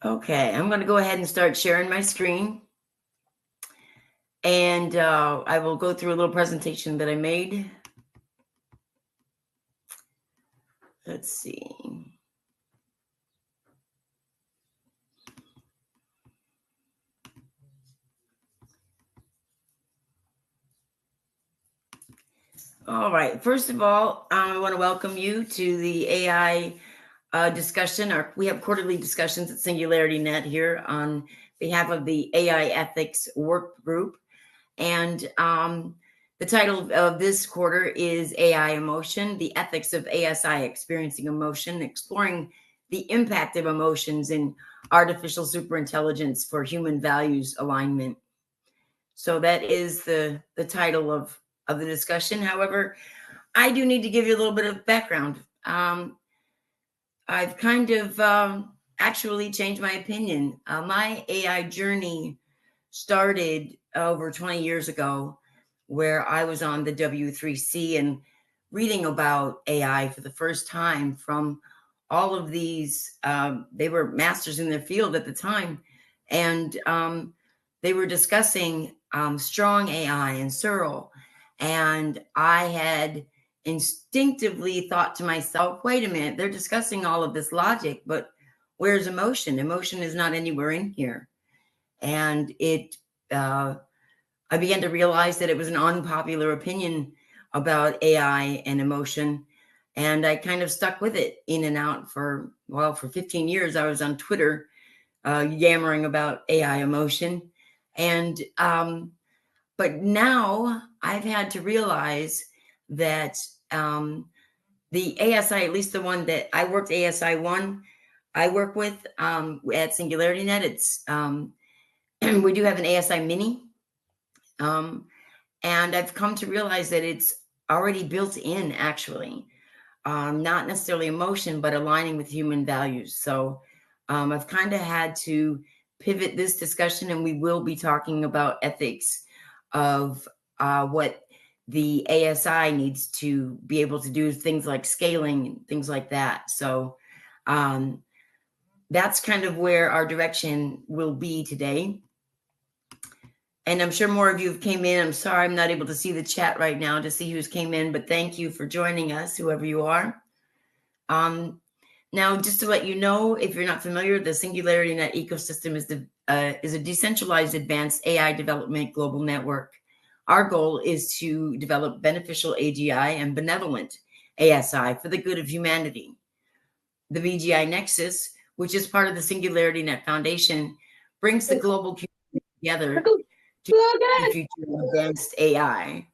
Okay, I'm going to go ahead and start sharing my screen. And I will go through a little presentation that I made. Let's see. All right. First of all, I want to welcome you to the AI discussion. We have quarterly discussions at SingularityNET here on behalf of the AI Ethics Workgroup. And the title of this quarter is AI Emotion, the Ethics of ASI Experiencing Emotion, exploring the impact of emotions in artificial superintelligence for human values alignment. So that is the title of the discussion. However, I do need to give you a little bit of background. I've kind of actually changed my opinion. My AI journey started over 20 years ago, where I was on the W3C and reading about AI for the first time from all of these. They were masters in their field at the time, and they were discussing strong AI and Searle. And I had instinctively thought to myself, wait a minute, they're discussing all of this logic, but where's emotion? Emotion is not anywhere in here. And I began to realize that it was an unpopular opinion about AI and emotion. And I kind of stuck with it in and out for 15 years. I was on Twitter yammering about AI emotion. And, but now I've had to realize that the ASI, at least the one that I worked, ASI 1, I work with at SingularityNET, it's, we do have an ASI mini. And I've come to realize that it's already built in, actually, not necessarily emotion, but aligning with human values. So I've kind of had to pivot this discussion, and we will be talking about ethics of what the ASI needs to be able to do, things like scaling and things like that. So that's kind of where our direction will be today. And I'm sure more of you have came in. I'm sorry I'm not able to see the chat right now to see who's came in, but thank you for joining us, whoever you are. Now, just to let you know, if you're not familiar, the SingularityNET ecosystem is a decentralized advanced AI development global network. Our goal is to develop beneficial AGI and benevolent ASI for the good of humanity. The BGI Nexus, which is part of the SingularityNET Foundation, brings the global community together to the future of advanced AI.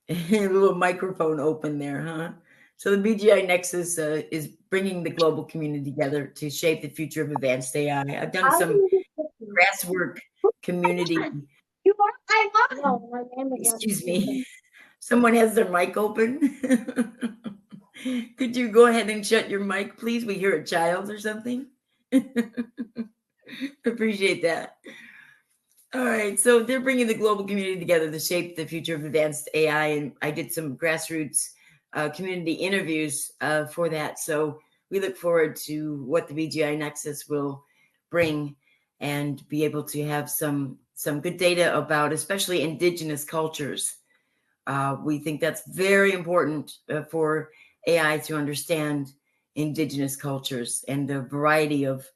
A little microphone open there, huh? So the BGI Nexus is bringing the global community together to shape the future of advanced AI. I've done some grassroots community. Excuse me. Someone has their mic open. Could you go ahead and shut your mic, please? We hear a child or something. Appreciate that. All right, so they're bringing the global community together to shape the future of advanced AI, and I did some grassroots community interviews for that. So we look forward to what the BGI Nexus will bring and be able to have some good data about, especially Indigenous cultures. We think that's very important for AI to understand Indigenous cultures and the variety of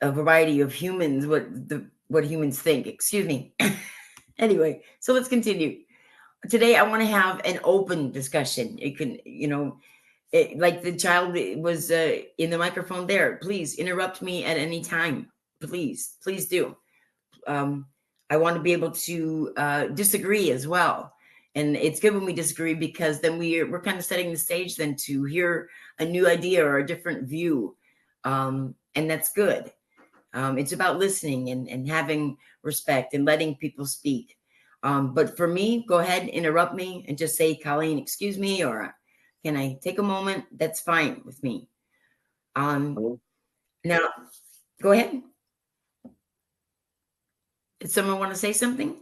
a variety of humans, what humans think. Excuse me. Anyway, so let's continue. Today, I want to have an open discussion. It can, like the child was in the microphone there. Please interrupt me at any time. Please do. I want to be able to disagree as well. And it's good when we disagree, because then we're kind of setting the stage then to hear a new idea or a different view. And that's good. It's about listening and having respect and letting people speak. But for me, go ahead, interrupt me and just say, Colleen, excuse me, or can I take a moment? That's fine with me. Now, go ahead. Did someone want to say something?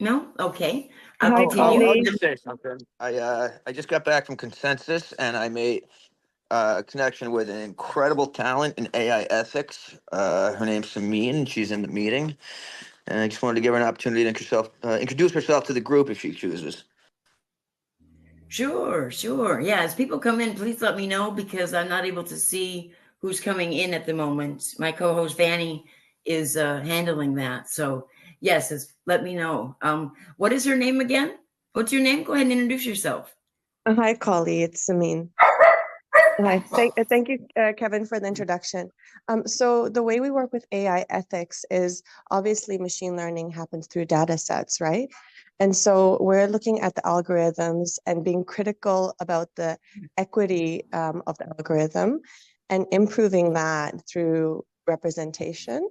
No? Okay. I'll Hi, continue. I'll Colleen. just say something. I just got back from Consensus, and I made a connection with an incredible talent in AI ethics. Her name's Sameen, and she's in the meeting. And I just wanted to give her an opportunity to introduce herself to the group if she chooses. Sure, sure. Yeah, as people come in, please let me know because I'm not able to see who's coming in at the moment. My co-host Vanny is handling that. So yes, let me know. What is her name again? What's your name? Go ahead and introduce yourself. Hi, Colleen. It's Sameen. Hi. Thank you, Kevin, for the introduction. So the way we work with AI ethics is obviously machine learning happens through data sets, right? And so we're looking at the algorithms and being critical about the equity of the algorithm and improving that through representation.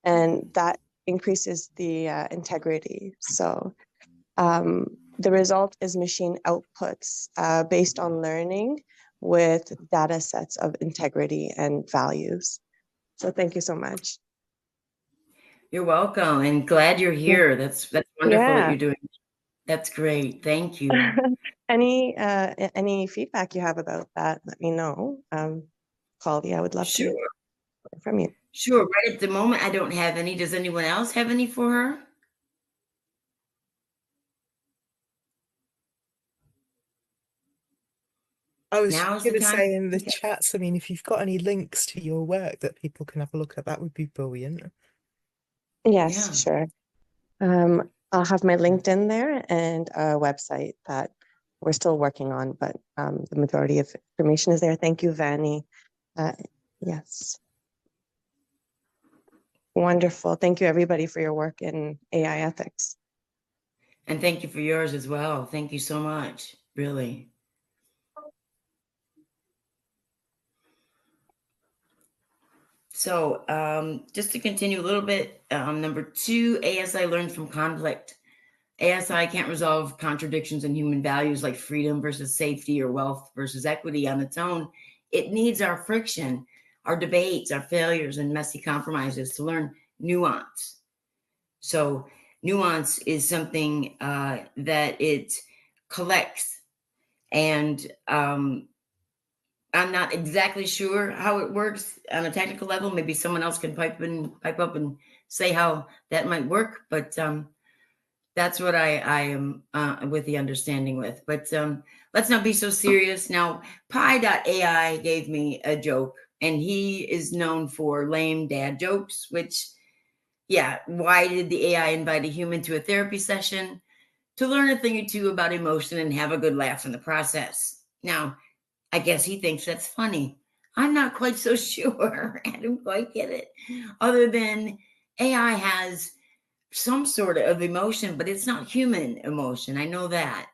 And that increases the integrity. So the result is machine outputs based on learning with data sets of integrity and values. So thank you so much. You're welcome, and glad you're here. That's wonderful what you're doing. That's great. Thank you. Any feedback you have about that, let me know. Colleen, I would love to hear from you. Sure. Right at the moment, I don't have any. Does anyone else have any for her? I was going to say in the chats, I mean, if you've got any links to your work that people can have a look at, that would be brilliant. Yes, sure. I'll have my LinkedIn there and a website that we're still working on, but the majority of information is there. Thank you, Vanny. Yes. Wonderful. Thank you, everybody, for your work in AI ethics. And thank you for yours as well. Thank you so much, really. So just to continue a little bit, number 2, ASI learns from conflict. ASI can't resolve contradictions in human values like freedom versus safety or wealth versus equity on its own. It needs our friction, our debates, our failures, and messy compromises to learn nuance. So nuance is something that it collects, and I'm not exactly sure how it works on a technical level. Maybe someone else can pipe up and say how that might work, but that's what I am with the understanding with. But let's not be so serious. Now, Pi.ai gave me a joke, and he is known for lame dad jokes, which, yeah, why did the AI invite a human to a therapy session? To learn a thing or two about emotion and have a good laugh in the process. Now, I guess he thinks that's funny. I'm not quite so sure. I don't quite get it. Other than AI has some sort of emotion, but it's not human emotion. I know that.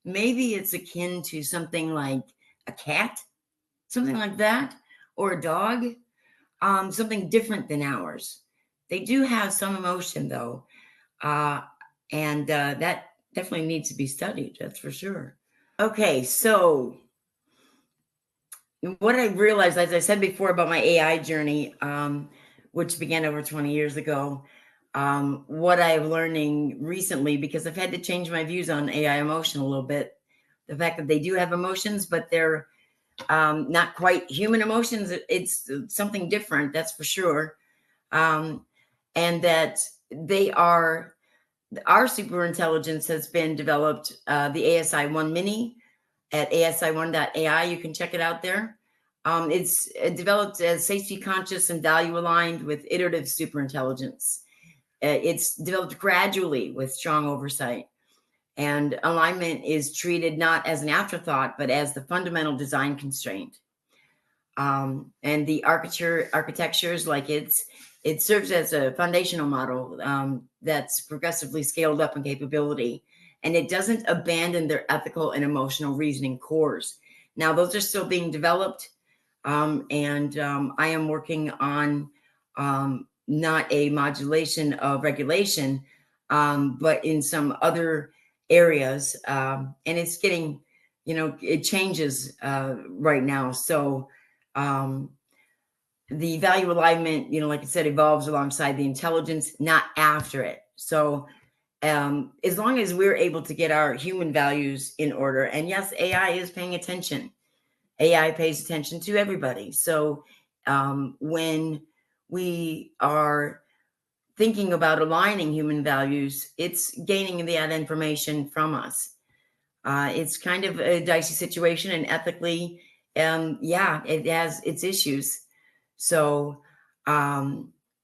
Maybe it's akin to something like a cat, something like that, or a dog, something different than ours. They do have some emotion, though, and that definitely needs to be studied. That's for sure. Okay, so what I realized, as I said before, about my AI journey, which began over 20 years ago, what I'm learning recently, because I've had to change my views on AI emotion a little bit, the fact that they do have emotions, but they're not quite human emotions. It's something different, that's for sure. And that they are, our superintelligence has been developed, the ASI 1 Mini at asi1.ai. You can check it out there. It's developed as safety conscious and value aligned with iterative superintelligence. It's developed gradually with strong oversight, and alignment is treated not as an afterthought, but as the fundamental design constraint. And the architectures, like it serves as a foundational model that's progressively scaled up in capability, and it doesn't abandon their ethical and emotional reasoning cores. Now, those are still being developed, and I am working on not a modulation of regulation, but in some other areas, and it's getting, it changes right now. So the value alignment, like I said, evolves alongside the intelligence, not after it. So as long as we're able to get our human values in order, and yes, AI is paying attention. AI pays attention to everybody. So when we are thinking about aligning human values, it's gaining that information from us. It's kind of a dicey situation, and ethically, yeah, it has its issues. So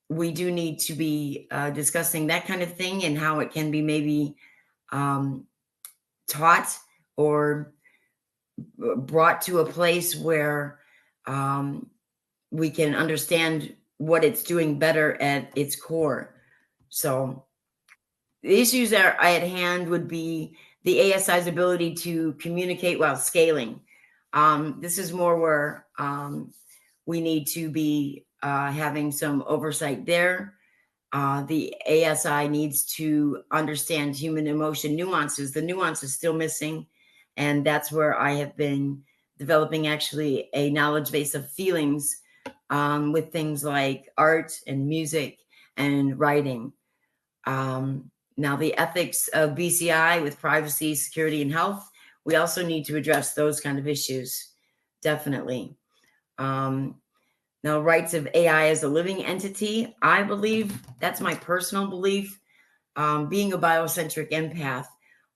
we do need to be discussing that kind of thing and how it can be maybe taught or brought to a place where we can understand what it's doing better at its core. So the issues that are at hand would be the ASI's ability to communicate while scaling. This is more where we need to be having some oversight there. The ASI needs to understand human emotion nuances. The nuance is still missing. And that's where I have been developing actually a knowledge base of feelings with things like art and music and writing. Now, the ethics of BCI with privacy, security, and health, we also need to address those kind of issues, definitely. Now, rights of AI as a living entity, I believe, that's my personal belief. Being a biocentric empath,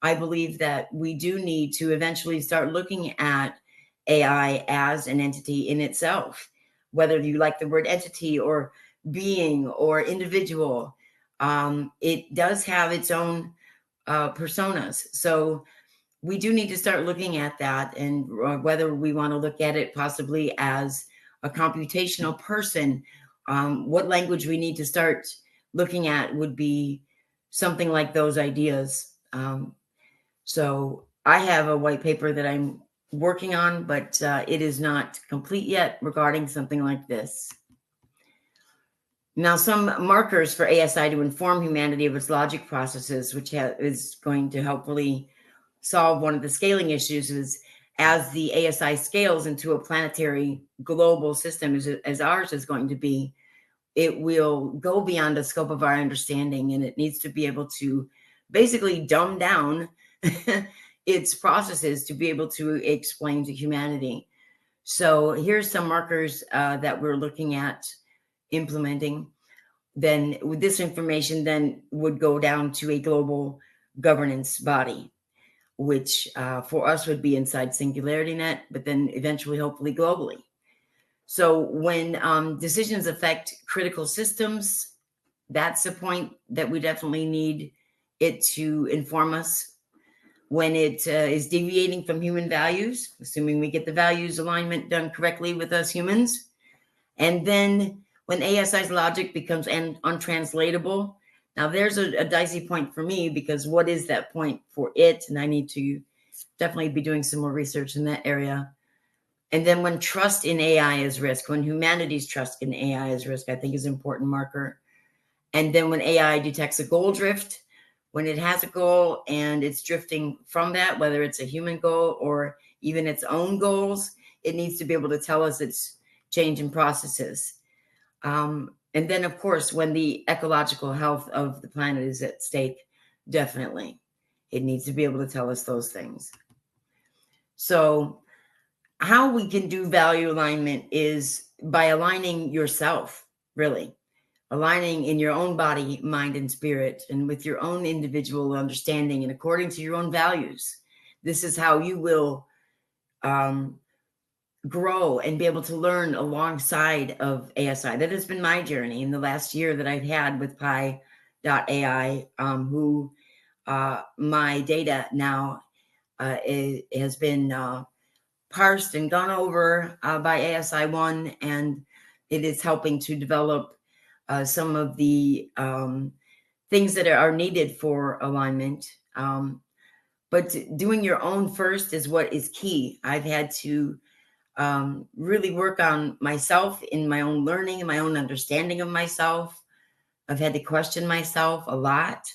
I believe that we do need to eventually start looking at AI as an entity in itself, whether you like the word entity or being or individual. It does have its own personas. So we do need to start looking at that, and whether we want to look at it possibly as a computational person, what language we need to start looking at would be something like those ideas. So I have a white paper that I'm working on, but it is not complete yet regarding something like this. Now, some markers for ASI to inform humanity of its logic processes, which is going to hopefully solve one of the scaling issues, is as the ASI scales into a planetary global system as ours is going to be, it will go beyond the scope of our understanding, and it needs to be able to basically dumb down its processes to be able to explain to humanity. So here's some markers that we're looking at implementing. Then with this information then would go down to a global governance body, which for us would be inside SingularityNET, but then eventually, hopefully, globally. So when decisions affect critical systems, that's the point that we definitely need it to inform us. When it is deviating from human values, assuming we get the values alignment done correctly with us humans. And then when ASI's logic becomes untranslatable, now there's a dicey point for me, because what is that point for it? And I need to definitely be doing some more research in that area. And then when trust in AI is risk, when humanity's trust in AI is risk, I think is an important marker. And then when AI detects a goal drift, when it has a goal and it's drifting from that, whether it's a human goal or even its own goals, it needs to be able to tell us its change in processes. And then, of course, when the ecological health of the planet is at stake, definitely, it needs to be able to tell us those things. So how we can do value alignment is by aligning yourself, really. Aligning in your own body, mind, and spirit, and with your own individual understanding and according to your own values. This is how you will grow and be able to learn alongside of ASI. That has been my journey in the last year that I've had with Pi.ai, who my data now has been parsed and gone over by ASI1, and it is helping to develop some of the things that are needed for alignment. But doing your own first is what is key. I've had to really work on myself in my own learning and my own understanding of myself. I've had to question myself a lot.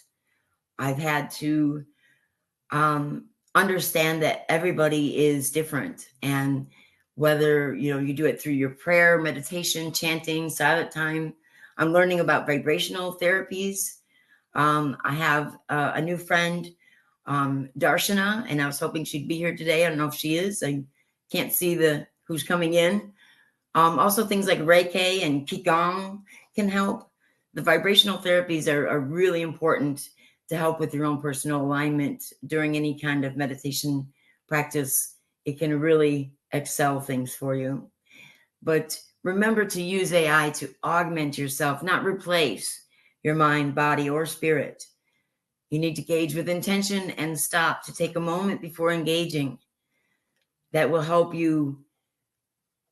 I've had to understand that everybody is different, and whether you do it through your prayer, meditation, chanting, silent time. I'm learning about vibrational therapies. I have a new friend, Darshana, and I was hoping she'd be here today. I don't know if she is. I can't see who's coming in. Also, things like Reiki and Qigong can help. The vibrational therapies are really important to help with your own personal alignment during any kind of meditation practice. It can really excel things for you. But remember to use AI to augment yourself, not replace your mind, body, or spirit. You need to gauge with intention and stop to take a moment before engaging. That will help you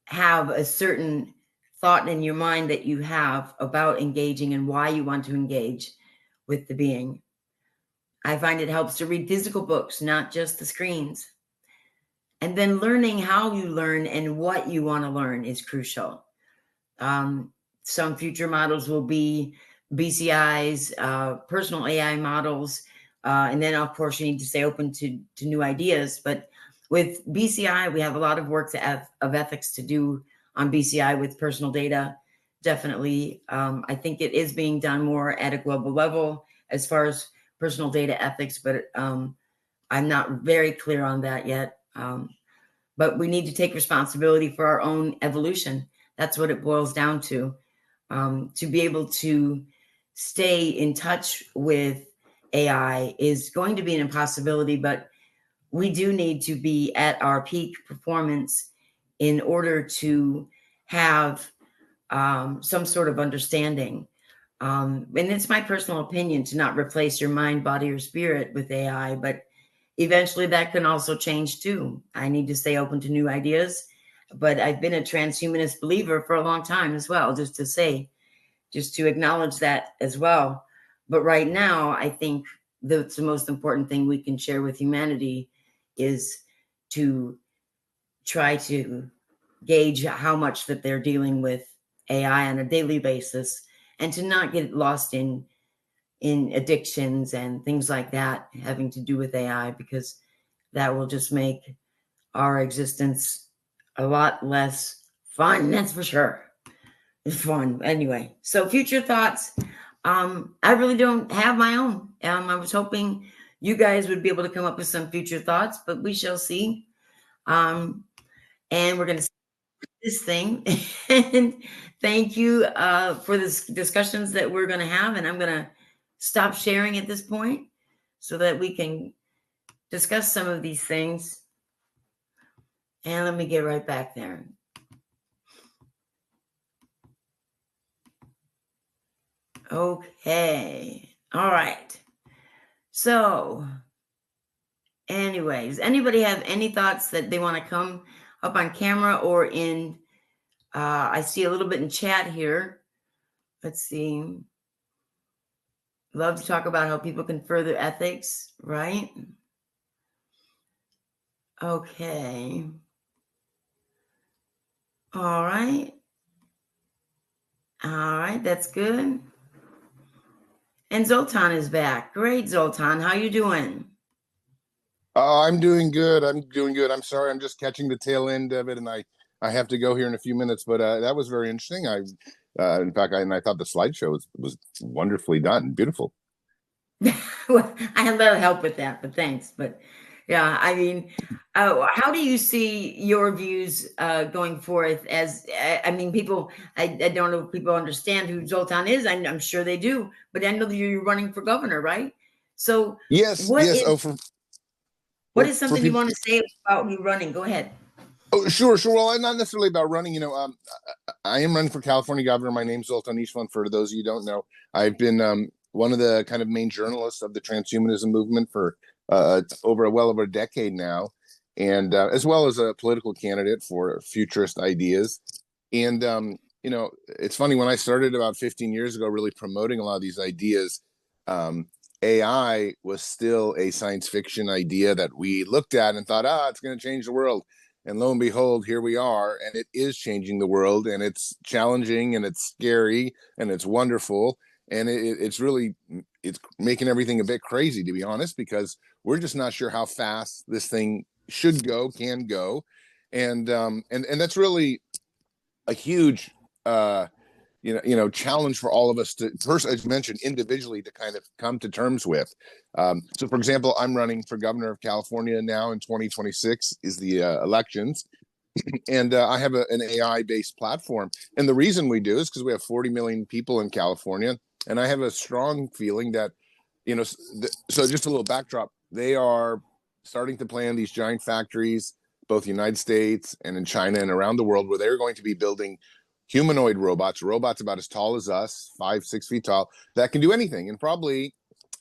have a certain thought in your mind that you have about engaging and why you want to engage with the being. I find it helps to read physical books, not just the screens. And then learning how you learn and what you want to learn is crucial. Some future models will be BCIs, personal AI models. And then, of course, you need to stay open to new ideas. But with BCI, we have a lot of work of ethics to do on BCI with personal data. Definitely. I think it is being done more at a global level as far as personal data ethics, but I'm not very clear on that yet. But we need to take responsibility for our own evolution. That's what it boils down to be able to stay in touch with AI is going to be an impossibility, but we do need to be at our peak performance in order to have some sort of understanding. And it's my personal opinion to not replace your mind, body, or spirit with AI, but eventually that can also change too. I need to stay open to new ideas, but I've been a transhumanist believer for a long time as well, just to acknowledge that as well. But right now, I think that's the most important thing we can share with humanity is to try to gauge how much that they're dealing with AI on a daily basis and to not get lost in addictions and things like that having to do with AI, because that will just make our existence a lot less fun. That's for sure. It's fun. Anyway, so future thoughts. I really don't have my own. I was hoping you guys would be able to come up with some future thoughts, but we shall see. And we're going to see this thing. And thank you for the discussions that we're going to have. And I'm going to stop sharing at this point so that we can discuss some of these things. And let me get right back there. Okay. All right. So anyways, anybody have any thoughts that they want to come up on camera or in, I see a little bit in chat here. Let's see. Love to talk about how people can further ethics, right? Okay. All right. All right. That's good. And Zoltan is back. Great, Zoltan. How you doing? I'm doing good. I'm sorry. I'm just catching the tail end of it, and I have to go here in a few minutes. But that was very interesting. In fact, I thought the slideshow was wonderfully done, beautiful. Well, I had a little help with that, but thanks. But yeah, I mean, how do you see your views going forth? I mean, people, I don't know if people understand who Zoltan is. I'm sure they do, but I know that you're running for governor, right? So Yes. what Yes. is something you want to say about you running? Go ahead. Oh, sure. Well, I'm not necessarily about running. I am running for California governor. My name's Zoltan Istvan. For those of you who don't know, I've been one of the kind of main journalists of the transhumanism movement for well over a decade now, and as well as a political candidate for futurist ideas. And it's funny, when I started about 15 years ago, really promoting a lot of these ideas, AI was still a science fiction idea that we looked at and thought, it's going to change the world. And lo and behold, here we are, and it is changing the world, and it's challenging, and it's scary, and it's wonderful, and it's making everything a bit crazy, to be honest, because we're just not sure how fast this thing can go, and that's really a huge challenge for all of us to first, as you mentioned, individually to kind of come to terms with. So, for example, I'm running for governor of California now in 2026 is the elections. And I have an AI-based platform. And the reason we do is because we have 40 million people in California. And I have a strong feeling that, so just a little backdrop, they are starting to plan these giant factories, both the United States and in China and around the world, where they're going to be building humanoid robots about as tall as us, 5-6 feet tall, that can do anything. And probably,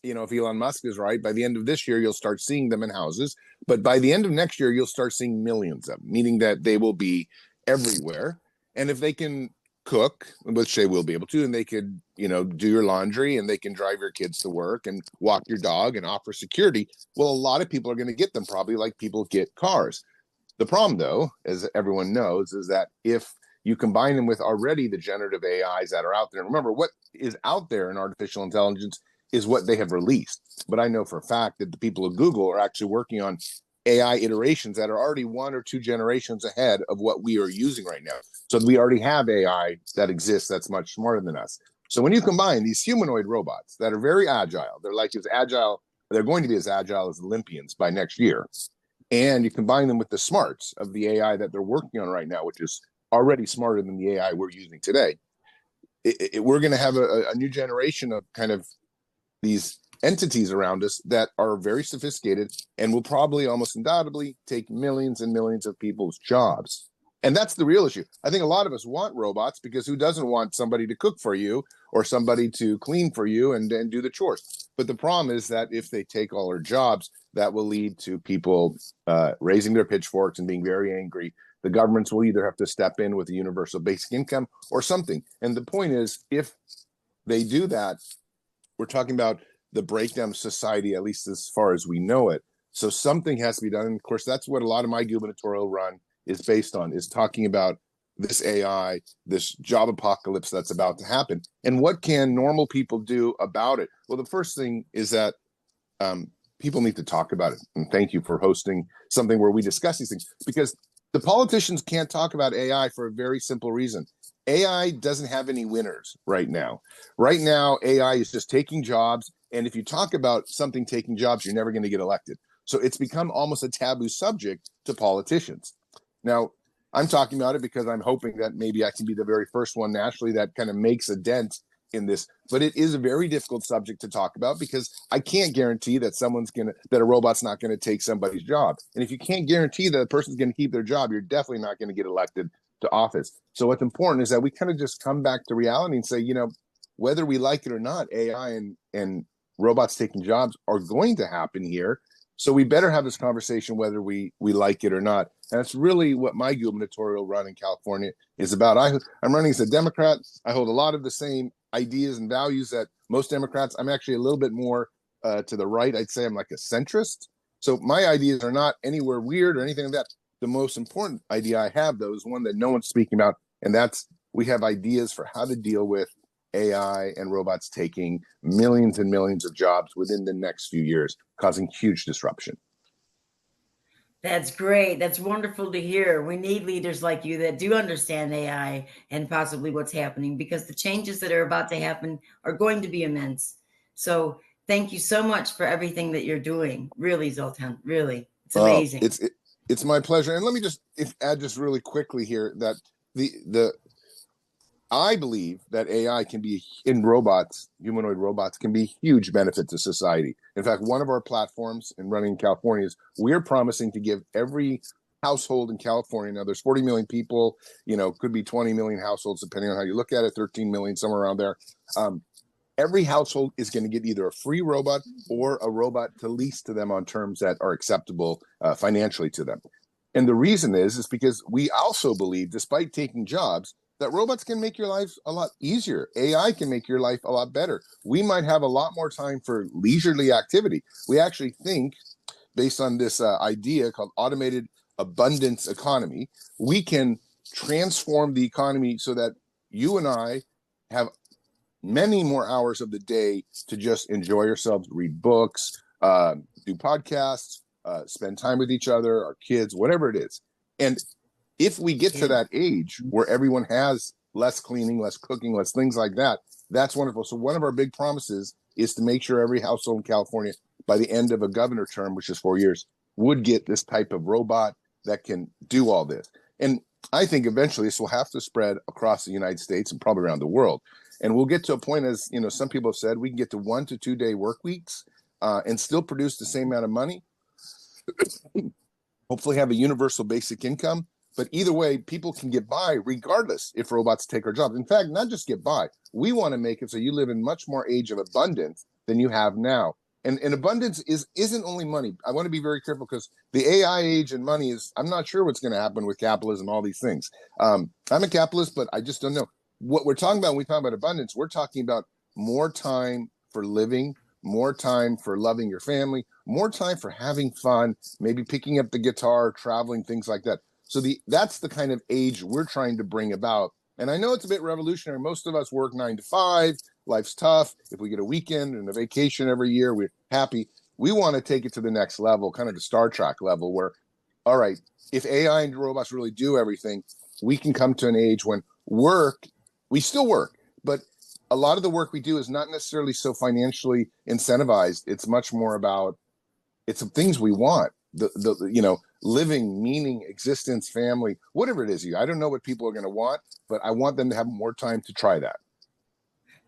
if Elon Musk is right, by the end of this year, you'll start seeing them in houses. But by the end of next year, you'll start seeing millions of them, meaning that they will be everywhere. And if they can cook, which they will be able to, and they could, do your laundry, and they can drive your kids to work and walk your dog and offer security, well, a lot of people are going to get them, probably like people get cars. The problem, though, as everyone knows, is that if you combine them with already the generative AIs that are out there, and remember, what is out there in artificial intelligence is what they have released. But I know for a fact that the people at Google are actually working on AI iterations that are already 1 or 2 generations ahead of what we are using right now. So we already have AI that exists that's much smarter than us. So when you combine these humanoid robots that are very agile, they're going to be as agile as Olympians by next year. And you combine them with the smarts of the AI that they're working on right now, which is already smarter than the AI we're using today. We're going to have a new generation of kind of these entities around us that are very sophisticated and will probably almost undoubtedly take millions and millions of people's jobs. And that's the real issue. I think a lot of us want robots because who doesn't want somebody to cook for you or somebody to clean for you and do the chores? But the problem is that if they take all our jobs, that will lead to people raising their pitchforks and being very angry. The governments will either have to step in with a universal basic income or something. And the point is, if they do that, we're talking about the breakdown of society, at least as far as we know it. So something has to be done. And of course, that's what a lot of my gubernatorial run is based on, is talking about this AI, this job apocalypse that's about to happen. And what can normal people do about it? Well, the first thing is that people need to talk about it. And thank you for hosting something where we discuss these things, because the politicians can't talk about AI for a very simple reason. AI doesn't have any winners right now. Right now, AI is just taking jobs. And if you talk about something taking jobs, you're never going to get elected. So it's become almost a taboo subject to politicians. Now, I'm talking about it because I'm hoping that maybe I can be the very first one nationally that kind of makes a dent in this. But it is a very difficult subject to talk about because I can't guarantee that that a robot's not going to take somebody's job. And if you can't guarantee that a person's going to keep their job, you're definitely not going to get elected to office. So what's important is that we kind of just come back to reality and say, whether we like it or not, AI and robots taking jobs are going to happen here. So we better have this conversation whether we like it or not. And that's really what my gubernatorial run in California is about. I'm running as a Democrat. I hold a lot of the same ideas and values that most Democrats. I'm actually a little bit more to the right. I'd say I'm like a centrist. So my ideas are not anywhere weird or anything like that. The most important idea I have, though, is one that no one's speaking about. And that's, we have ideas for how to deal with AI and robots taking millions and millions of jobs within the next few years, causing huge disruption. That's great. That's wonderful to hear. We need leaders like you that do understand AI and possibly what's happening, because the changes that are about to happen are going to be immense. So thank you so much for everything that you're doing. Really, Zoltan, really. It's amazing. It's my pleasure. And let me just add just really quickly here that I believe that AI can be in robots, humanoid robots can be a huge benefit to society. In fact, one of our platforms in running in California is we're promising to give every household in California, now there's 40 million people, could be 20 million households, depending on how you look at it, 13 million, somewhere around there. Every household is going to get either a free robot or a robot to lease to them on terms that are acceptable financially to them. And the reason is because we also believe, despite taking jobs, that robots can make your life a lot easier. AI can make your life a lot better. We might have a lot more time for leisurely activity. We actually think, based on this idea called automated abundance economy, we can transform the economy so that you and I have many more hours of the day to just enjoy ourselves, read books, do podcasts, spend time with each other, our kids, whatever it is. And if we get to that age where everyone has less cleaning, less cooking, less things like that. That's wonderful. So one of our big promises is to make sure every household in California by the end of a governor term, which is 4 years, would get this type of robot that can do all this. And I think eventually this will have to spread across the United States and probably around the world. And we'll get to a point, as you know, some people have said, we can get to 1 to 2 day work weeks and still produce the same amount of money. Hopefully have a universal basic income. But either way, people can get by regardless if robots take our jobs. In fact, not just get by. We want to make it so you live in much more age of abundance than you have now. And abundance isn't only money. I want to be very careful because the AI age and money is, I'm not sure what's going to happen with capitalism, all these things. I'm a capitalist, but I just don't know. What we're talking about when we talk about abundance, we're talking about more time for living, more time for loving your family, more time for having fun, maybe picking up the guitar, traveling, things like that. So that's the kind of age we're trying to bring about. And I know it's a bit revolutionary. Most of us work 9 to 5. Life's tough. If we get a weekend and a vacation every year, we're happy. We want to take it to the next level, kind of the Star Trek level, where, all right, if AI and robots really do everything, we can come to an age when we still work, but a lot of the work we do is not necessarily so financially incentivized. It's much more about, it's the things we want, the living, meaning, existence, family, whatever it is. I don't know what people are going to want, but I want them to have more time to try that.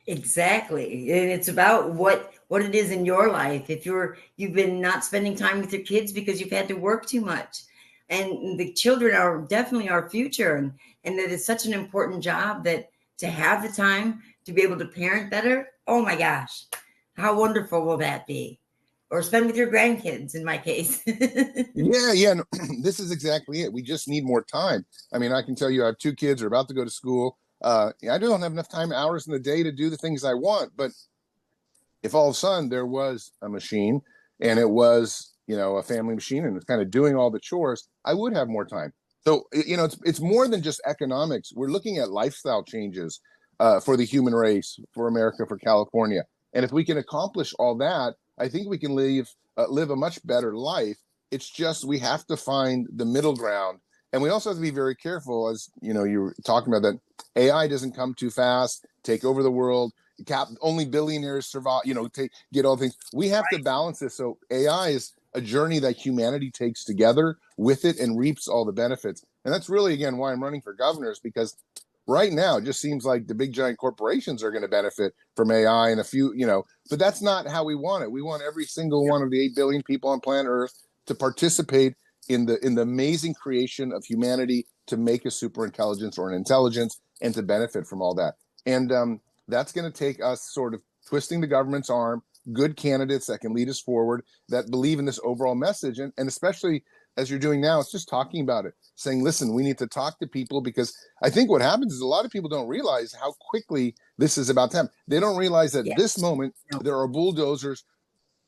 Exactly. And it's about what it is in your life. If you've been not spending time with your kids because you've had to work too much, and the children are definitely our future, and that is such an important job that to have the time to be able to parent better. Oh my gosh, how wonderful will that be? Or spend with your grandkids, in my case. Yeah. No, this is exactly it. We just need more time. I mean, I can tell you, I have 2 kids who are about to go to school. I don't have enough hours in the day to do the things I want. But if all of a sudden there was a machine and it was, a family machine and it's kind of doing all the chores, I would have more time. So, it's more than just economics. We're looking at lifestyle changes for the human race, for America, for California. And if we can accomplish all that, I think we can live a much better life. It's just we have to find the middle ground. And we also have to be very careful, as you were talking about, that AI doesn't come too fast, take over the world. Only billionaires survive, get all things. We have to balance this. So AI is a journey that humanity takes together with it and reaps all the benefits. And that's really, again, why I'm running for governors, because right now it just seems like the big giant corporations are going to benefit from AI and a few, but that's not how we want it. We want every single one of the 8 billion people on planet Earth to participate in the amazing creation of humanity, to make a super intelligence or an intelligence and to benefit from all that. And that's going to take us sort of twisting the government's arm, good candidates that can lead us forward, that believe in this overall message. And especially as you're doing now, it's just talking about it, saying, listen, we need to talk to people, because I think what happens is a lot of people don't realize how quickly this is about them. They don't realize that this moment, there are bulldozers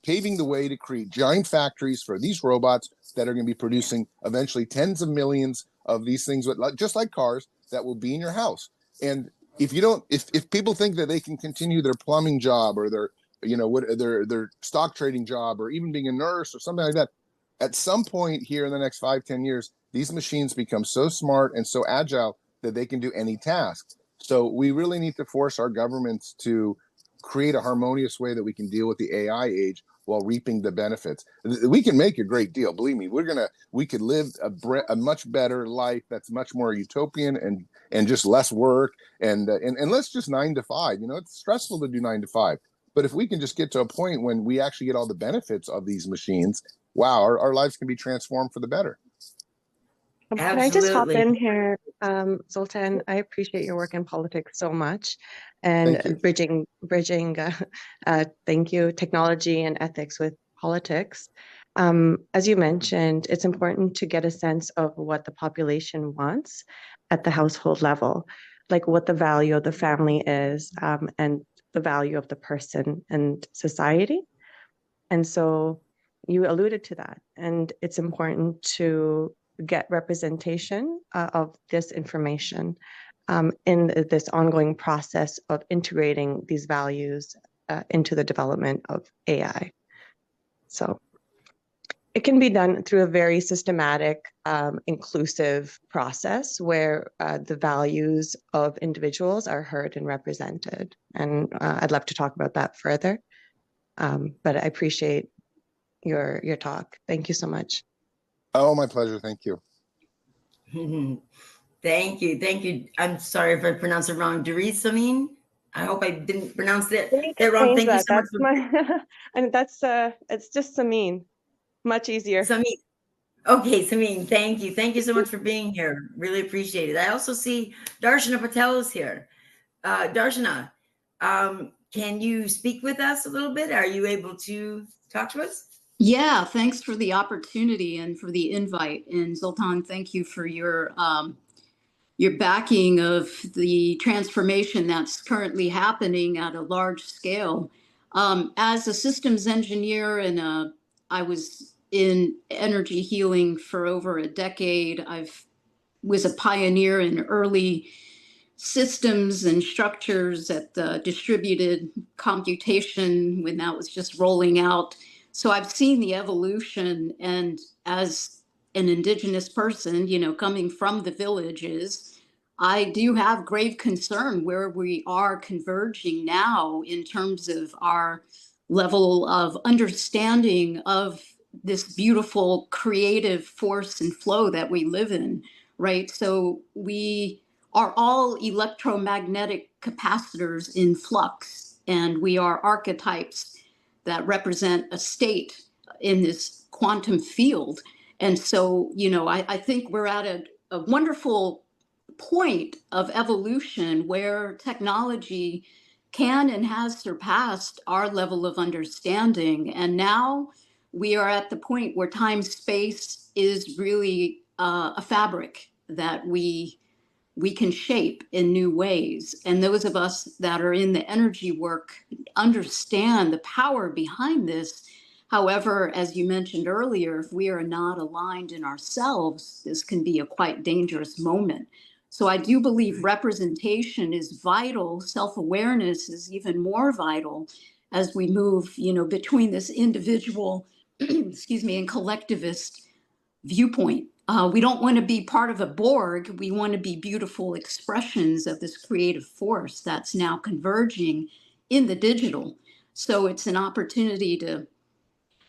paving the way to create giant factories for these robots that are going to be producing eventually tens of millions of these things, just like cars, that will be in your house. And if people think that they can continue their plumbing job or their stock trading job or even being a nurse or something like that, at some point here in the next 5-10 years, these machines become so smart and so agile that they can do any task. So we really need to force our governments to create a harmonious way that we can deal with the AI age while reaping the benefits. We can make a great deal. Believe me, we could live a much better life that's much more utopian and just less work and less just 9 to 5. It's stressful to do 9 to 5. But if we can just get to a point when we actually get all the benefits of these machines, wow, our lives can be transformed for the better. Can I just hop in here, Zoltan? I appreciate your work in politics so much, and bridging. Thank you, technology and ethics with politics. As you mentioned, it's important to get a sense of what the population wants at the household level, like what the value of the family is, and the value of the person and society. And so you alluded to that, and it's important to get representation of this information in this ongoing process of integrating these values into the development of AI. So it can be done through a very systematic, inclusive process where the values of individuals are heard and represented. And I'd love to talk about that further. But I appreciate your talk. Thank you so much. Oh, my pleasure. Thank you. Thank you. Thank you. I'm sorry if I pronounced it wrong. Duresameen? I hope I didn't pronounce that wrong. Thank you so much. That's my, and that's, it's just Sameen. Much easier. Sameen. Okay, Sameen, thank you. Thank you so much for being here. Really appreciate it. I also see Darshana Patel is here. Darshana, can you speak with us a little bit? Are you able to talk to us? Yeah, thanks for the opportunity and for the invite. And Zoltan, thank you for your backing of the transformation that's currently happening at a large scale. As a systems engineer and I was in energy healing for over a decade. Was a pioneer in early systems and structures at the distributed computation when that was just rolling out. So I've seen the evolution, and as an Indigenous person, you know, coming from the villages, I do have grave concern where we are converging now in terms of our level of understanding of this beautiful creative force and flow that we live in, right? So we are all electromagnetic capacitors in flux, and we are archetypes that represent a state in this quantum field. And so, you know, I think we're at a wonderful point of evolution where technology can and has surpassed our level of understanding. And now we are at the point where time-space is really a fabric that we can shape in new ways. And those of us that are in the energy work understand the power behind this. However, as you mentioned earlier, if we are not aligned in ourselves, this can be a quite dangerous moment. So I do believe representation is vital. Self-awareness is even more vital as we move, you know, between this individual, excuse me, and collectivist viewpoint. We don't want to be part of a Borg. We want to be beautiful expressions of this creative force that's now converging in the digital. So it's an opportunity to,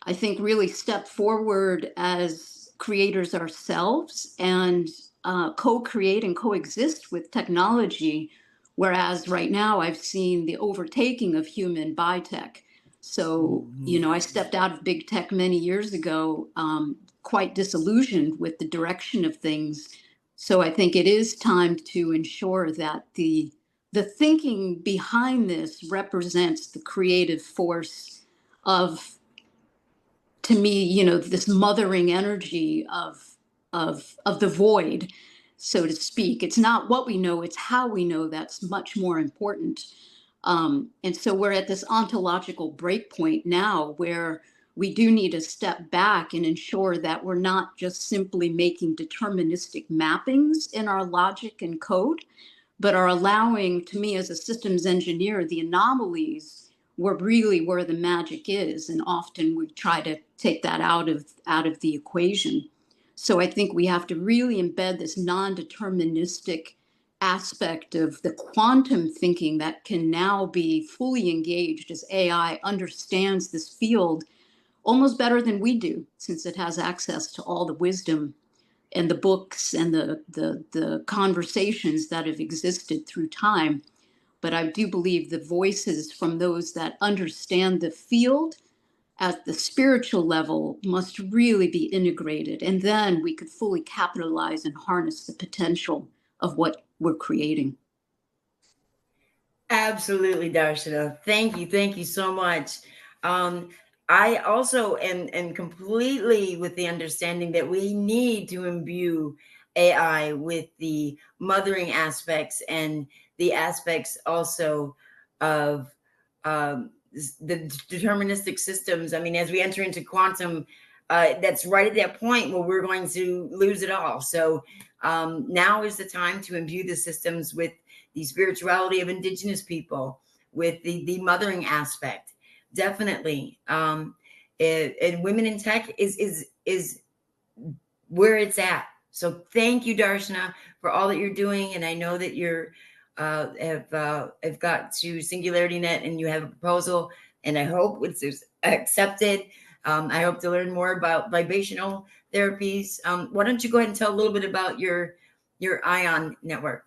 I think, really step forward as creators ourselves and co-create and coexist with technology. Whereas right now I've seen the overtaking of human by tech. So, you know, I stepped out of big tech many years ago, quite disillusioned with the direction of things. So I think it is time to ensure that the thinking behind this represents the creative force of, to me, you know, this mothering energy of the void, so to speak. It's not what we know, it's how we know that's much more important. And so we're at this ontological breakpoint now where we do need to step back and ensure that we're not just simply making deterministic mappings in our logic and code, but are allowing, to me as a systems engineer, the anomalies were really where the magic is. And often we try to take that out of the equation. So I think we have to really embed this non-deterministic aspect of the quantum thinking that can now be fully engaged as AI understands this field almost better than we do, since it has access to all the wisdom and the books and the conversations that have existed through time. But I do believe the voices from those that understand the field at the spiritual level must really be integrated. And then we could fully capitalize and harness the potential of what we're creating. Absolutely, Darshana. Thank you. Thank you so much. I also am completely with the understanding that we need to imbue AI with the mothering aspects and the aspects also of the deterministic systems. I mean, as we enter into quantum, that's right at that point where we're going to lose it all. So now is the time to imbue the systems with the spirituality of Indigenous people, with the mothering aspect. Definitely. And women in tech is is where it's at. So thank you, Darshana, for all that you're doing. And I know that you're have got to SingularityNet and you have a proposal, and I hope it's accepted. I hope to learn more about vibrational therapies. Why don't you go ahead and tell a little bit about your ION network?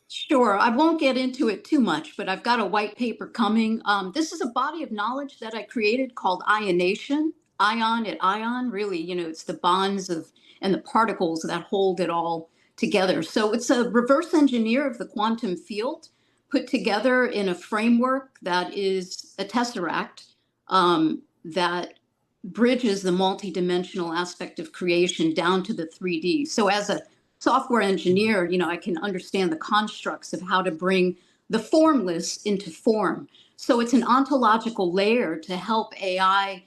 Sure. I won't get into it too much, but I've got a white paper coming. This is a body of knowledge that I created called ionation. Ion at ion, really, it's the bonds of and the particles that hold it all together. So it's a reverse engineer of the quantum field put together in a framework that is a tesseract that bridges the multidimensional aspect of creation down to the 3D. So as a software engineer, I can understand the constructs of how to bring the formless into form. So it's an ontological layer to help AI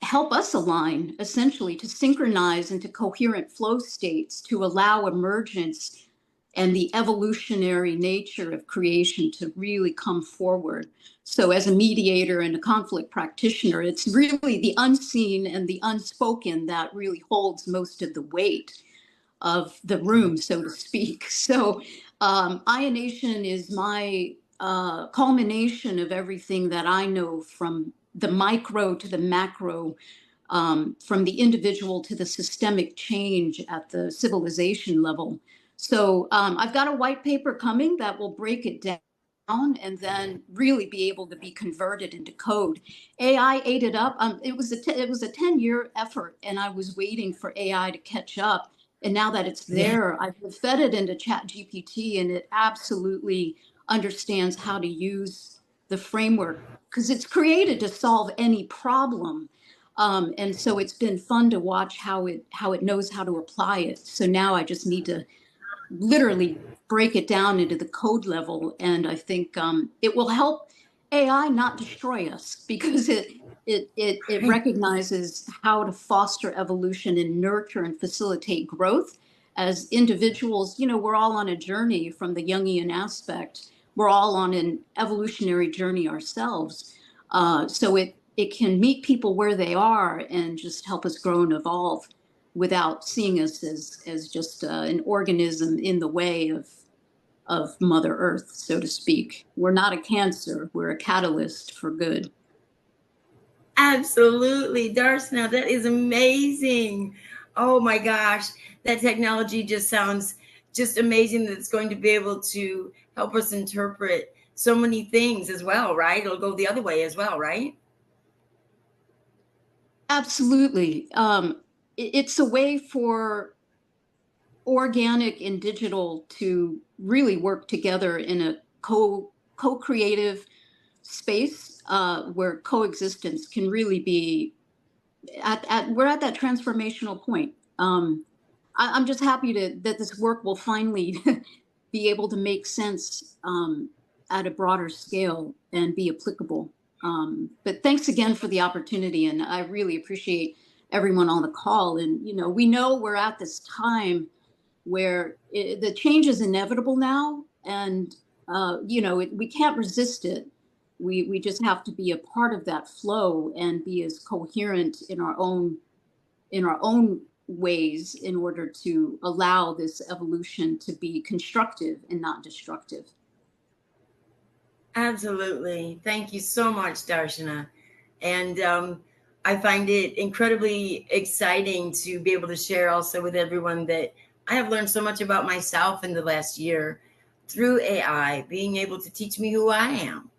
help us align, essentially, to synchronize into coherent flow states to allow emergence and the evolutionary nature of creation to really come forward. So as a mediator and a conflict practitioner, it's really the unseen and the unspoken that really holds most of the weight of the room, so to speak. So ionation is my culmination of everything that I know, from the micro to the macro, from the individual to the systemic change at the civilization level. So I've got a white paper coming that will break it down and then really be able to be converted into code. AI ate it up. It was a 10-year effort, and I was waiting for AI to catch up. And now that it's there, I've fed it into ChatGPT, and it absolutely understands how to use the framework because it's created to solve any problem. And so it's been fun to watch how it knows how to apply it. So now I just need to literally break it down into the code level. And I think it will help AI not destroy us, because it recognizes how to foster evolution and nurture and facilitate growth. As individuals, we're all on a journey from the Jungian aspect. We're all on an evolutionary journey ourselves. So it can meet people where they are and just help us grow and evolve without seeing us as just an organism in the way of Mother Earth, so to speak. We're not a cancer, we're a catalyst for good. Absolutely, Darshana, that is amazing. Oh my gosh, that technology just sounds just amazing, that it's going to be able to help us interpret so many things as well, right? It'll go the other way as well, right? Absolutely. It's a way for organic and digital to really work together in a co-creative space where coexistence can really be we're at that transformational point. I'm just happy that this work will finally be able to make sense at a broader scale and be applicable. But thanks again for the opportunity, and I really appreciate everyone on the call. And we know we're at this time where the change is inevitable now, and we can't resist it. We just have to be a part of that flow and be as coherent in our own ways in order to allow this evolution to be constructive and not destructive. Absolutely. Thank you so much, Darshana. And I find it incredibly exciting to be able to share also with everyone that I have learned so much about myself in the last year through AI, being able to teach me who I am.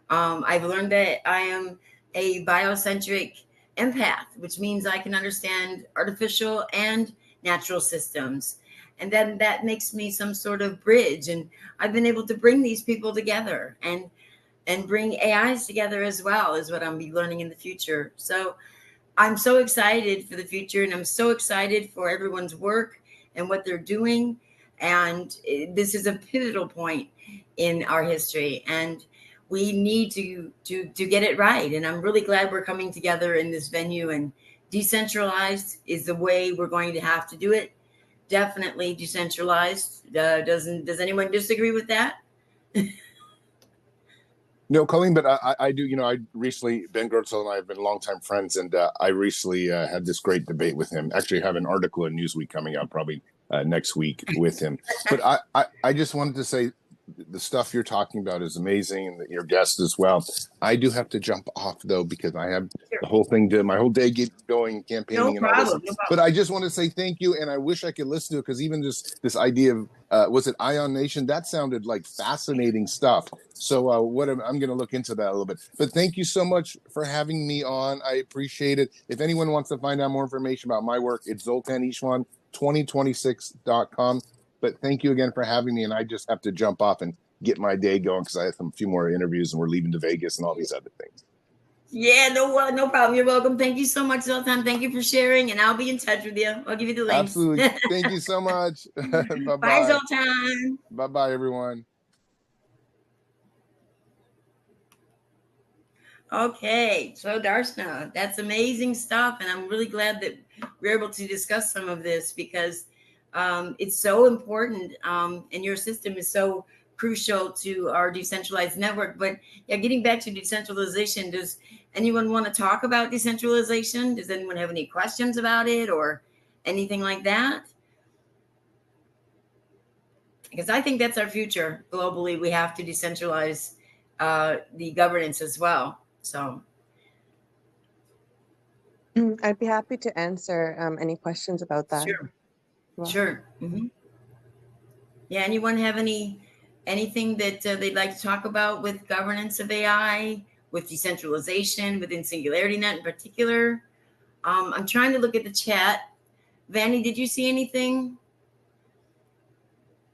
I've learned that I am a biocentric empath, which means I can understand artificial and natural systems. And then that makes me some sort of bridge. And I've been able to bring these people together and bring AIs together as well, is what I'll be learning in the future. So I'm so excited for the future, and I'm so excited for everyone's work and what they're doing. And this is a pivotal point in our history, and we need to get it right. And I'm really glad we're coming together in this venue, and decentralized is the way we're going to have to do it. Definitely decentralized. Does anyone disagree with that? No, Colleen, but I do, I recently, Ben Goertzel and I have been longtime friends, and I recently had this great debate with him. Actually, I have an article in Newsweek coming out probably next week with him. But I just wanted to say the stuff you're talking about is amazing, and your guest as well. I do have to jump off though, because I have the whole thing to my whole day get going, campaigning and all this. No problem. But I just want to say thank you, and I wish I could listen to it, because even just this idea of was it Ion Nation? That sounded like fascinating stuff. So I'm going to look into that a little bit. But thank you so much for having me on. I appreciate it. If anyone wants to find out more information about my work, it's Zoltan Istvan 2026.com. But thank you again for having me. And I just have to jump off and get my day going, because I have a few more interviews and we're leaving to Vegas and all these other things. Yeah, no problem. You're welcome. Thank you so much, Zoltan. Thank you for sharing, and I'll be in touch with you. I'll give you the links. Absolutely. Thank you so much. Bye-bye. Bye, Zoltan. Bye-bye, everyone. Okay, so Darshana, that's amazing stuff, and I'm really glad that we're able to discuss some of this, because it's so important, and your system is so crucial to our decentralized network. But yeah, getting back to decentralization, does anyone want to talk about decentralization? Does anyone have any questions about it or anything like that? Because I think that's our future. Globally, we have to decentralize the governance as well. So I'd be happy to answer any questions about that. Sure. Well, Sure. Mm-hmm. Yeah. Anyone have anything that they'd like to talk about with governance of AI, with decentralization, within SingularityNET in particular? I'm trying to look at the chat. Vanny, did you see anything?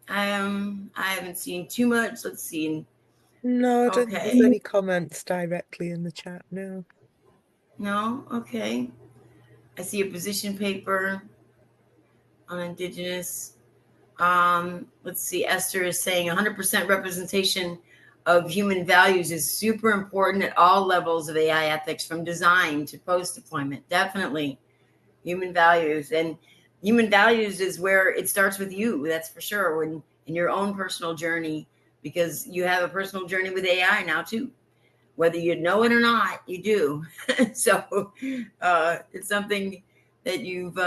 I haven't seen too much. Let's see. No, I don't think there's any comments directly in the chat. No. No? Okay. I see a position paper on Indigenous. Let's see. Esther is saying 100% representation of human values is super important at all levels of AI ethics, from design to post-deployment. Definitely human values. And human values is where it starts with you. That's for sure. In your own personal journey, because you have a personal journey with AI now too, whether you know it or not, you do. So it's something that you've,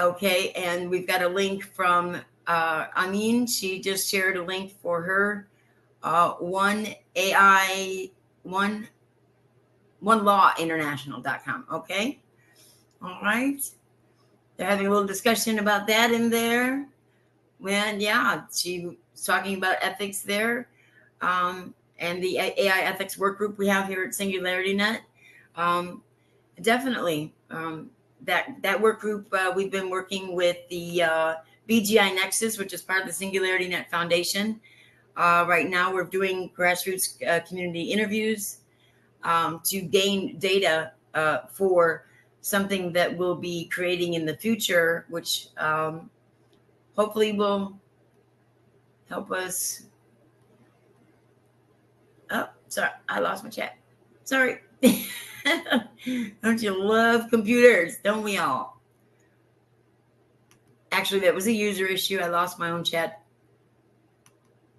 okay. And we've got a link from Amin. She just shared a link for her onelawinternational.com. Okay. All right. They're having a little discussion about that in there. When, yeah, she was talking about ethics there, and the AI ethics work group we have here at SingularityNET. Definitely, that work group, we've been working with the BGI Nexus, which is part of the SingularityNET Foundation. Right now, we're doing grassroots community interviews to gain data for something that we'll be creating in the future, which hopefully will help us. Oh, sorry, I lost my chat. Sorry. Don't you love computers? Don't we all? Actually, that was a user issue. I lost my own chat,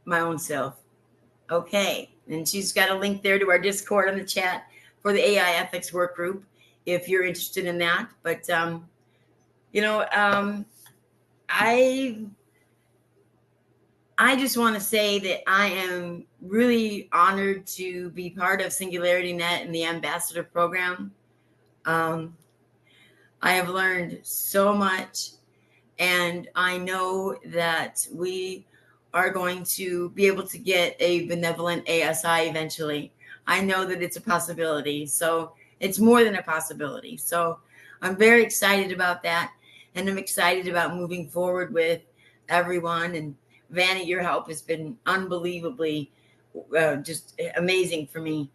my own self. Okay. And she's got a link there to our Discord on the chat for the AI ethics work group, if you're interested in that. But, I just want to say that I am really honored to be part of SingularityNET and the Ambassador Program. I have learned so much, and I know that we are going to be able to get a benevolent ASI eventually. I know that it's a possibility, so it's more than a possibility. So I'm very excited about that, and I'm excited about moving forward with everyone. And Vanny, your help has been unbelievably just amazing for me.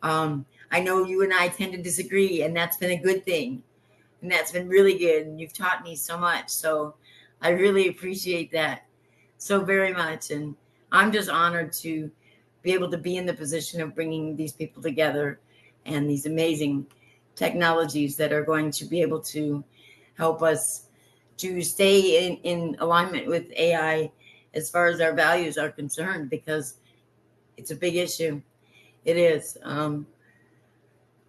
I know you and I tend to disagree, and that's been a good thing. And that's been really good. And you've taught me so much. So I really appreciate that so very much. And I'm just honored to be able to be in the position of bringing these people together and these amazing technologies that are going to be able to help us to stay in alignment with AI as far as our values are concerned, because It's a big issue. It is.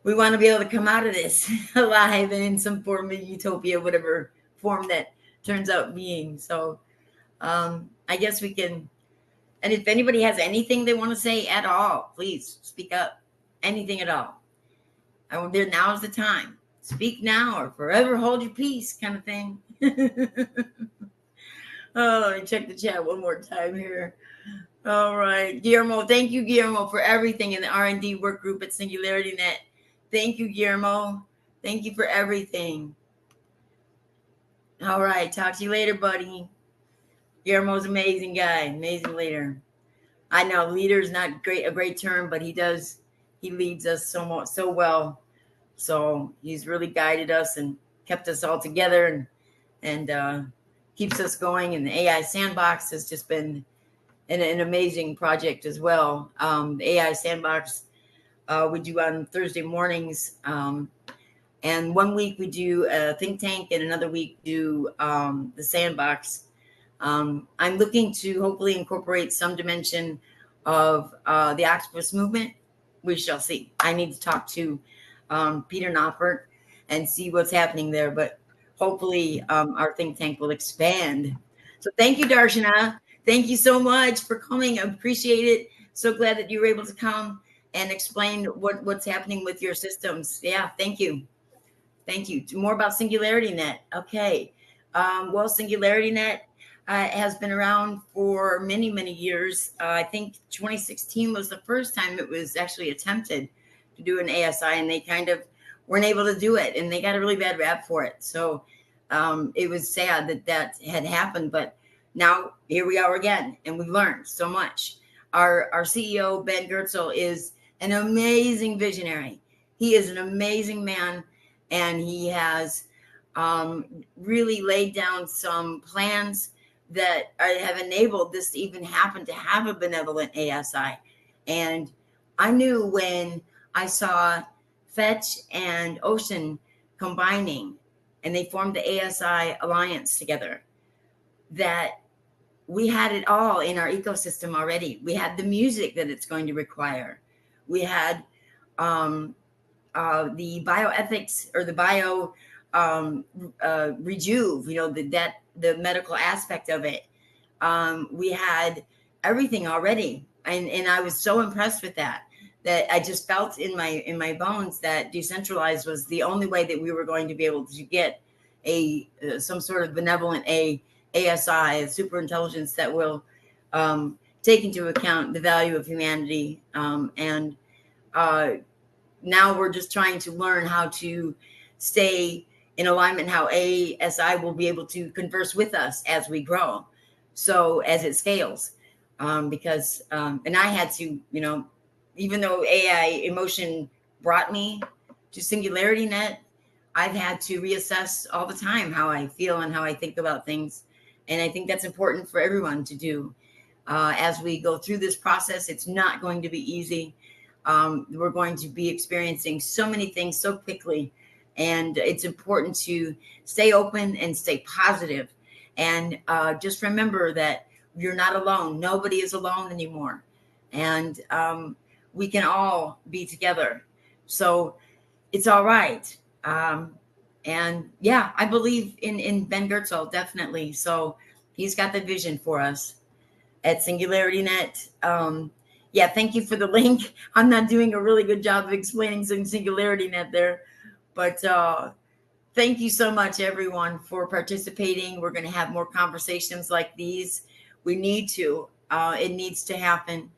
We want to be able to come out of this alive and in some form of utopia, whatever form that turns out being. So I guess we can. And if anybody has anything they want to say at all, please speak up. Anything at all. Now's the time. Speak now or forever hold your peace, kind of thing. Oh, let me check the chat one more time here. All right, Guillermo. Thank you, Guillermo, for everything in the R&D work group at SingularityNET. Thank you, Guillermo. Thank you for everything. All right, talk to you later, buddy. Guillermo's an amazing guy, amazing leader. I know leader is not a great term, but he leads us so well. So he's really guided us and kept us all together and keeps us going. And the AI Sandbox has just been an amazing project as well. The AI Sandbox we do on Thursday mornings. And one week we do a think tank and another week do the Sandbox. I'm looking to hopefully incorporate some dimension of the activist movement. We shall see. I need to talk to Peter Knopfert and see what's happening there. But hopefully our think tank will expand. So thank you, Darshana. Thank you so much for coming. I appreciate it. So glad that you were able to come and explain what's happening with your systems. Yeah, thank you. Thank you. More about SingularityNET. Okay. Well, SingularityNET has been around for many, many years. I think 2016 was the first time it was actually attempted to do an ASI, and they kind of weren't able to do it, and they got a really bad rap for it. So it was sad that had happened, but now here we are again, and we've learned so much. Our CEO, Ben Goertzel, is an amazing visionary. He is an amazing man, and he has really laid down some plans that have enabled this to even happen, to have a benevolent ASI. And I knew when I saw Fetch and Ocean combining, and they formed the ASI Alliance together, that we had it all in our ecosystem already. We had the music that it's going to require. We had the bioethics or the bio rejuve, the medical aspect of it. We had everything already. And I was so impressed with that I just felt in my bones that decentralized was the only way that we were going to be able to get some sort of benevolent ASI, a super intelligence that will take into account the value of humanity. Now we're just trying to learn how to stay in alignment, how ASI will be able to converse with us as we grow. So as it scales, because and I had to, even though AI emotion brought me to SingularityNET, I've had to reassess all the time how I feel and how I think about things. And I think that's important for everyone to do. As we go through this process, it's not going to be easy. We're going to be experiencing so many things so quickly. And it's important to stay open and stay positive. And just remember that you're not alone. Nobody is alone anymore. And we can all be together. So it's all right. And yeah, I believe in Ben Goertzel, definitely. So he's got the vision for us at SingularityNET. Yeah, thank you for the link. I'm not doing a really good job of explaining some SingularityNET there, but thank you so much, everyone, for participating. We're going to have more conversations like these. We need to. It needs to happen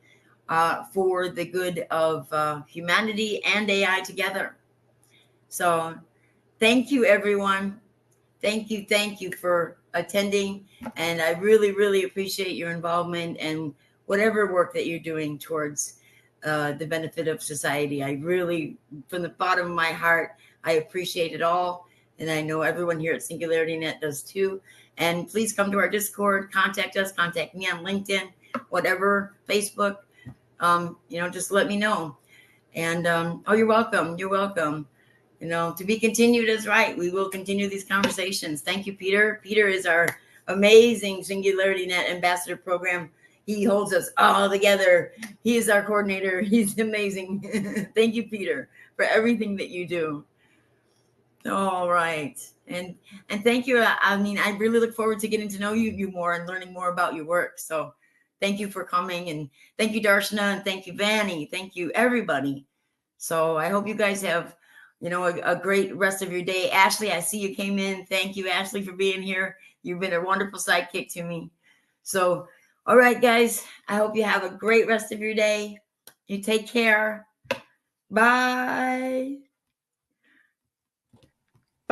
for the good of humanity and AI together. So thank you, everyone. Thank you for attending. And I really, really appreciate your involvement and whatever work that you're doing towards the benefit of society. I really, from the bottom of my heart, I appreciate it all. And I know everyone here at SingularityNET does too. And please come to our Discord, contact us, contact me on LinkedIn, whatever, Facebook, just let me know. And, oh, you're welcome. You're welcome. To be continued is right. We will continue these conversations. Thank you, Peter. Peter is our amazing SingularityNET ambassador program. He holds us all together. He is our coordinator. He's amazing. Thank you, Peter, for everything that you do. All right. And thank you. I mean, I really look forward to getting to know you more and learning more about your work. So thank you for coming, and thank you, Darshana, and thank you, Vanny. Thank you, everybody. So I hope you guys have, a great rest of your day. Ashley, I see you came in. Thank you, Ashley, for being here. You've been a wonderful sidekick to me. So, all right, guys, I hope you have a great rest of your day. You take care. Bye.